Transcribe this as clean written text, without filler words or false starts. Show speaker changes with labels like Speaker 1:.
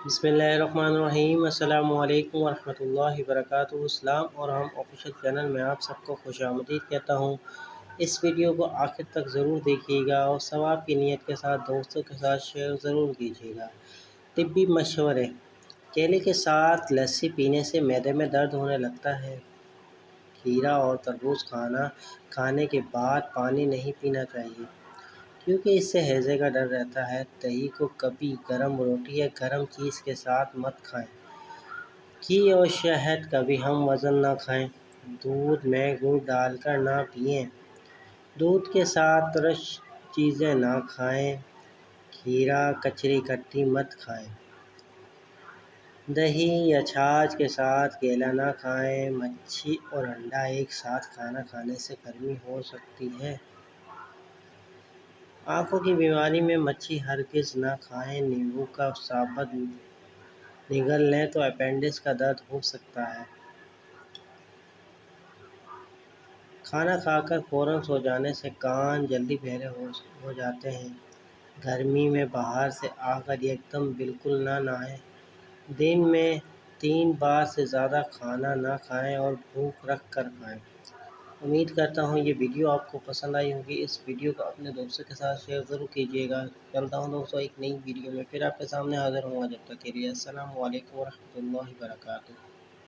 Speaker 1: بسم اللہ الرحمن الرحیم۔ السلام علیکم ورحمۃ اللہ وبرکاتہ۔ اسلام اور ہم آفیشیل چینل میں آپ سب کو خوش آمدید کہتا ہوں۔ اس ویڈیو کو آخر تک ضرور دیکھیے گا اور ثواب کی نیت کے ساتھ دوستوں کے ساتھ شیئر ضرور کیجیے گا۔ طبی مشورے: کیلے کے ساتھ لسی پینے سے معدے میں درد ہونے لگتا ہے۔ کھیرا اور تربوز کھانے کے بعد پانی نہیں پینا چاہیے کیونکہ اس سے ہیضے کا ڈر رہتا ہے۔ دہی کو کبھی گرم روٹی یا گرم چیز کے ساتھ مت کھائیں۔ گھی اور شہد کبھی ہم وزن نہ کھائیں۔ دودھ میں گڑ ڈال کر نہ پئیں۔ دودھ کے ساتھ ترش چیزیں نہ کھائیں۔ کھیرا کچری کھٹی مت کھائیں۔ دہی یا چھاچھ کے ساتھ کیلا نہ کھائیں۔ مچھی اور انڈا ایک ساتھ کھانا کھانے سے گرمی ہو سکتی ہے۔ آنکھوں کی بیماری میں مچھی ہرگز نہ کھائیں۔ نیمبو کا شربت نگل لیں تو اپینڈکس کا درد ہو سکتا ہے۔ کھانا کھا کر فوراً سو جانے سے کان جلدی بہرے ہو جاتے ہیں۔ گرمی میں باہر سے آ کر یکدم بالکل نہ نہائیں۔ دن میں 3 بار سے زیادہ کھانا نہ کھائیں اور بھوک رکھ کر کھائیں۔ امید کرتا ہوں یہ ویڈیو آپ کو پسند آئی ہوگی۔ اس ویڈیو کو اپنے دوستوں کے ساتھ شیئر ضرور کیجیے گا۔ چلتا ہوں دوستوں ایک نئی ویڈیو میں پھر آپ کے سامنے حاضر ہوں گا۔ جب تک کے لیے السلام علیکم ورحمۃ اللہ وبرکاتہ۔